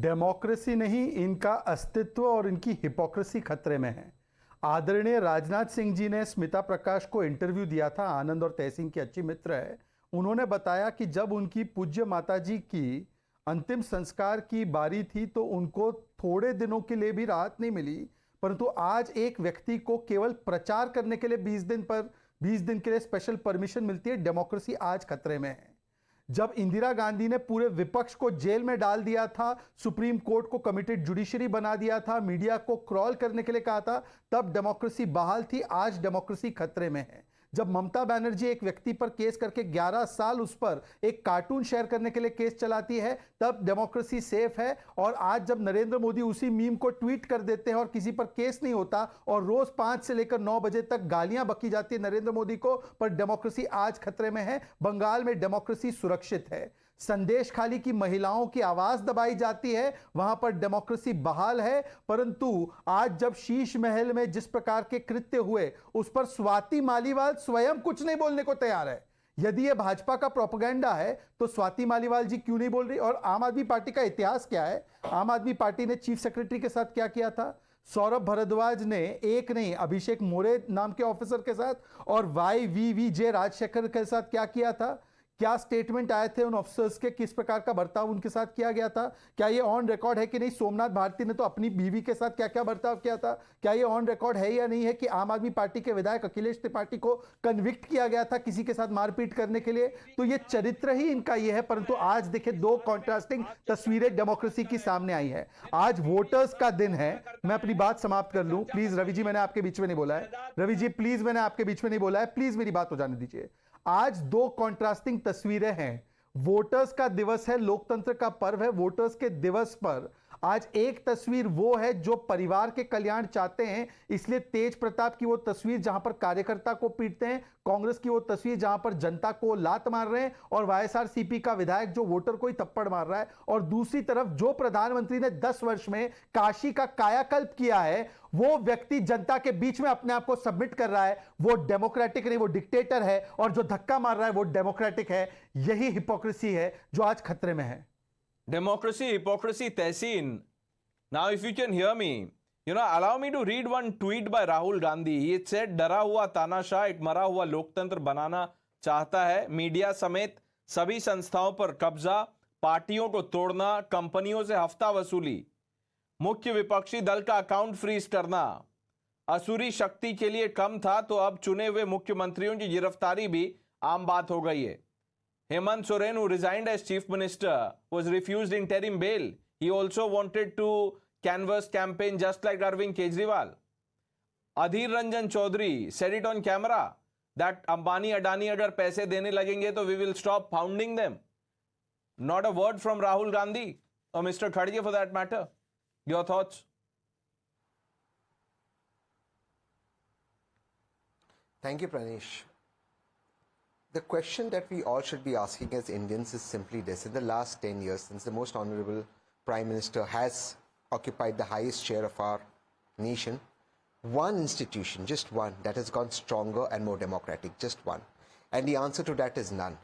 Democracy नहीं, इनका अस्तित्व और इनकी हिपोक्रेसी खतरे में है। आदरणीय राजनाथ सिंह जी ने स्मिता प्रकाश को इंटरव्यू दिया था। आनंद और तहसीन की अच्छी मित्र है। उन्होंने बताया कि जब उनकी पूज्य माताजी की अंतिम संस्कार की बारी थी तो उनको थोड़े दिनों के लिए भी राहत नहीं मिली, परंतु आज एक व्यक्ति को केवल प्रचार करने के लिए 20 दिन के लिए स्पेशल परमिशन मिलती है। डेमोक्रेसी आज खतरे में है। जब इंदिरा गांधी ने पूरे विपक्ष को जेल में डाल दिया था, सुप्रीम कोर्ट को कमिटेड जुडिशरी बना दिया था, मीडिया को क्रॉल करने के लिए कहा था, तब डेमोक्रेसी बहाल थी। आज डेमोक्रेसी खतरे में है। जब ममता बनर्जी एक व्यक्ति पर केस करके 11 साल उस पर एक कार्टून शेयर करने के लिए केस चलाती है, तब डेमोक्रेसी सेफ है। और आज जब नरेंद्र मोदी उसी मीम को ट्वीट कर देते हैं और किसी पर केस नहीं होता और रोज 5 से लेकर 9 बजे तक गालियां बकी जाती है नरेंद्र मोदी को, पर डेमोक्रेसी आज खतरे में है। बंगाल में डेमोक्रेसी सुरक्षित है। संदेश खाली की महिलाओं की आवाज दबाई जाती है, वहां पर डेमोक्रेसी बहाल है। परंतु आज जब शीश महल में जिस प्रकार के कृत्य हुए, उस पर स्वाति मालीवाल स्वयं कुछ नहीं बोलने को तैयार है। यदि यह भाजपा का प्रोपेगेंडा है तो स्वाति मालीवाल जी क्यों नहीं बोल रही? और आम आदमी पार्टी का इतिहास क्या है? आम आदमी पार्टी ने चीफ सेक्रेटरी के साथ क्या किया था? सौरभ भारद्वाज ने एक नहीं, अभिषेक मोरे नाम के ऑफिसर के साथ और YVVJ राजशेखर के साथ क्या किया था? क्या स्टेटमेंट आए थे उन ऑफिसर्स के? किस प्रकार का बर्ताव उनके साथ किया गया था? क्या ये ऑन रिकॉर्ड है कि नहीं? सोमनाथ भारती ने तो अपनी बीवी के साथ क्या क्या बर्ताव किया था? क्या ये ऑन रिकॉर्ड है या नहीं है कि आम आदमी पार्टी के विधायक अखिलेश त्रिपाठी को कन्विक्ट किया गया था किसी के साथ मारपीट करने के लिए? तो ये चरित्र ही इनका ये है। परंतु आज देखिए, दो कॉन्ट्रास्टिंग तस्वीरें डेमोक्रेसी की सामने आई है। आज वोटर्स का दिन है। मैं अपनी बात समाप्त कर लूं प्लीज। रवि जी, मैंने आपके बीच में नहीं बोला है। रवि जी प्लीज, मैंने आपके बीच में नहीं बोला है। प्लीज मेरी बात हो जाने दीजिए। आज दो कॉन्ट्रास्टिंग तस्वीरें हैं। वोटर्स का दिवस है, लोकतंत्र का पर्व है। वोटर्स के दिवस पर आज एक तस्वीर वो है जो परिवार के कल्याण चाहते हैं, इसलिए तेज प्रताप की वो तस्वीर जहां पर कार्यकर्ता को पीटते हैं, कांग्रेस की वो तस्वीर जहां पर जनता को लात मार रहे हैं, और YSRCP का विधायक जो वोटर को ही थप्पड़ मार रहा है। और दूसरी तरफ जो प्रधानमंत्री ने 10 वर्ष में काशी का कायाकल्प किया है, वो व्यक्ति जनता के बीच में अपने आप को सबमिट कर रहा है। वो डेमोक्रेटिक नहीं, वो डिक्टेटर है। और जो धक्का मार रहा है वो डेमोक्रेटिक है। यही हिपोक्रेसी है जो आज खतरे में है। Democracy, hypocrisy, Tehseen. Now, if you can hear me, allow me to read one tweet by Rahul Gandhi. He said, डरा हुआ तानाशाह एक मरा हुआ लोकतंत्र बनाना चाहता है। मीडिया समेत सभी संस्थाओं पर कब्जा, पार्टियों को तोड़ना, कंपनियों से हफ्ता वसूली, मुख्य विपक्षी दल का अकाउंट फ्रीज करना असुरी शक्ति के लिए कम था तो अब चुने हुए मुख्यमंत्रियों की गिरफ्तारी भी आम बात हो गई है। Hemant Soren, who resigned as chief minister, was refused interim bail. He also wanted to canvass campaign just like Arvind Kejriwal. Adhir Ranjan Chaudhary said it on camera that Ambani Adani agar paise dene lagenge to we will stop pounding them. Not a word from Rahul Gandhi or Mr. Khadge for that matter. Your thoughts? Thank you, Pranesh. The question that we all should be asking as Indians is simply this. In the last 10 years, since the most honorable Prime Minister has occupied the highest share of our nation, one institution, just one, that has gone stronger and more democratic, just one. And the answer to that is none.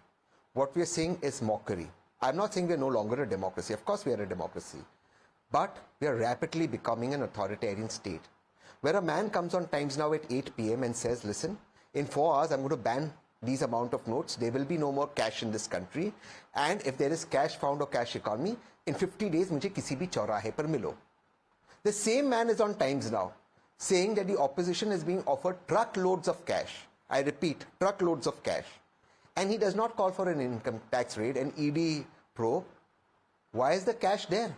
What we are seeing is mockery. I'm not saying we are no longer a democracy. Of course we are a democracy. But we are rapidly becoming an authoritarian state. Where a man comes on Times Now at 8 p.m. and says, listen, in 4 hours I'm going to ban these amount of notes, there will be no more cash in this country, and if there is cash found or cash economy, in 50 days मुझे किसी भी चौराहे पर मिलो. The same man is on Times Now saying that the opposition is being offered truckloads of cash. I repeat, truckloads of cash. And he does not call for an income tax raid, an ED probe. Why is the cash there?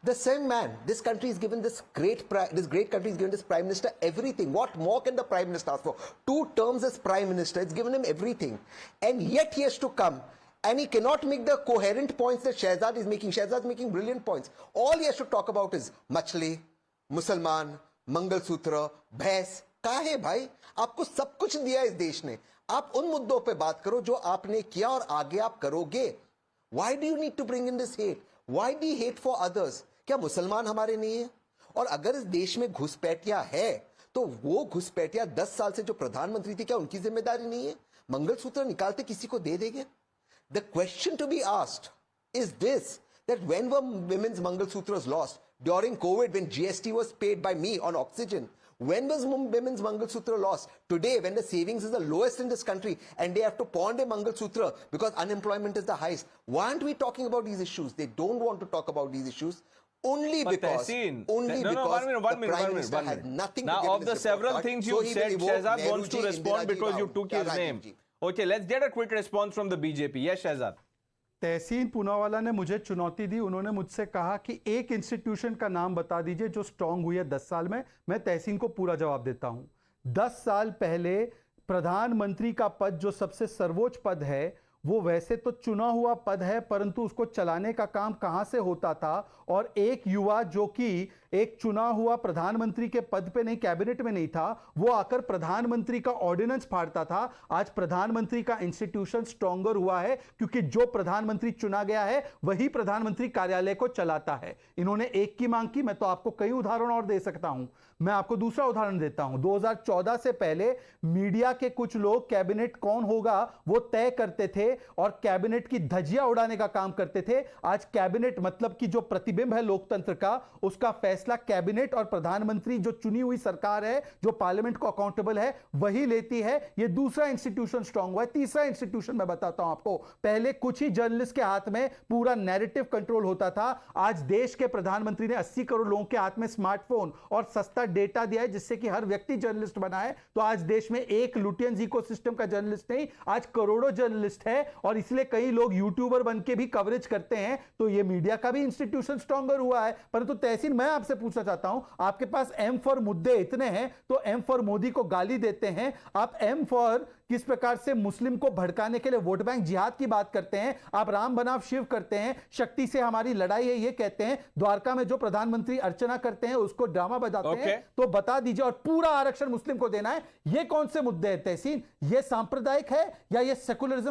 The same man, this country is given this great country is given this Prime Minister everything. What more can the Prime Minister ask for? 2 terms as Prime Minister, it's given him everything. And yet he has to come and he cannot make the coherent points that Shehzad is making. Shehzad is making brilliant points. All he has to talk about is Machli, Musalman, Mangal Sutra, Bhaise. काहे भाई, आपको सब कुछ दिया इस देश ने. आप उन मुद्दों पे बात करो जो आपने किया और आगे आप करोगे. Why do you need to bring in this hate? Why do you hate for others? क्या मुसलमान हमारे नहीं है? और अगर इस देश में घुसपैठिया है तो वो घुसपैठिया 10 साल से जो प्रधानमंत्री थी, क्या उनकी जिम्मेदारी नहीं है? मंगलसूत्र निकालते किसी को दे देंगे? The question to be asked is this, that when were women's Mangal Sutras lost? During COVID, when GST was paid by me on oxygen. When was women's Mangal Sutra lost? Today, when the savings is the lowest in this country and they have to pawn a Mangal Sutra because unemployment is the highest. Why aren't we talking about these issues? They don't want to talk about these issues. Only But because, Tehseen, only no, because one the minute, Prime Minister one had minute. nothing Now, to give of in the his several report card, things so you he said, will evoke Shehzad wants to Nehruji, respond Indira because ji, you took his Rajiv name. ji. Okay, let's get a quick response from the BJP. Yes, Shehzad. तहसीन पूनावाला ने मुझे चुनौती दी। उन्होंने मुझसे कहा कि एक institution का नाम बता दीजिए जो स्ट्रांग हुई है 10 साल में। मैं तहसीन को पूरा जवाब देता हूं। 10 साल पहले प्रधानमंत्री का पद जो सबसे सर्वोच्च पद है, वो वैसे तो चुना हुआ पद है, परंतु उसको चलाने का काम कहां से होता था? और एक युवा जो कि एक चुना हुआ प्रधानमंत्री के पद पे नहीं, कैबिनेट में नहीं था, वो आकर प्रधानमंत्री का ऑर्डिनेंस फाड़ता था। आज प्रधानमंत्री का इंस्टीट्यूशन स्ट्रॉन्गर हुआ है क्योंकि जो प्रधानमंत्री चुना गया है वही प्रधानमंत्री कार्यालय को चलाता है। इन्होंने एक की मांग की, मैं तो आपको कई उदाहरण और दे सकता हूं। मैं आपको दूसरा उदाहरण देता हूं। 2014 से पहले मीडिया के कुछ लोग कैबिनेट कौन होगा वो तय करते थे और कैबिनेट की धज्जियां उड़ाने का काम करते थे। आज कैबिनेट मतलब कि जो प्रतिबिंब है लोकतंत्र का, उसका फैसला कैबिनेट और प्रधानमंत्री जो चुनी हुई सरकार है, जो पार्लियामेंट को अकाउंटेबल है, वही लेती है। ये दूसरा इंस्टीट्यूशन स्ट्रांग हुआ है। तीसरा इंस्टीट्यूशन मैं बताता हूं आपको। पहले कुछ ही जर्नलिस्ट के हाथ में पूरा नैरेटिव कंट्रोल होता था। आज देश के प्रधानमंत्री ने 80 करोड़ लोगों के हाथ में स्मार्टफोन और सस्ता डेटा दिया है जिससे कि हर व्यक्ति जर्नलिस्ट बना है। तो आज देश में एक लुटियंस इकोसिस्टम का जर्नलिस्ट नहीं, आज करोड़ों जर्नलिस्ट है और इसलिए कई लोग यूट्यूबर बन के भी कवरेज करते हैं। तो ये मीडिया का भी इंस्टीट्यूशन स्ट्रॉन्गर हुआ है। परंतु तहसीन, मैं आपसे पूछना चाहता हूं, आपके पास एम फॉर मुद्दे इतने हैं तो एम फॉर मोदी को गाली देते हैं। आप एम फॉर किस प्रकार से मुस्लिम को भड़काने के लिए वोट बैंक जिहाद की बात करते हैं। आप राम बनाम शिव करते हैं, शक्ति से हमारी लड़ाई है ये कहते हैं। द्वारका में जो प्रधानमंत्री अर्चना करते हैं उसको ड्रामा बजाते हैं। तो बता दीजिए, और पूरा आरक्षण मुस्लिम को देना है, ये कौन से मुद्दे हैं तहसीन? ये सांप्रदायिक है या ये सेकुलरिज्म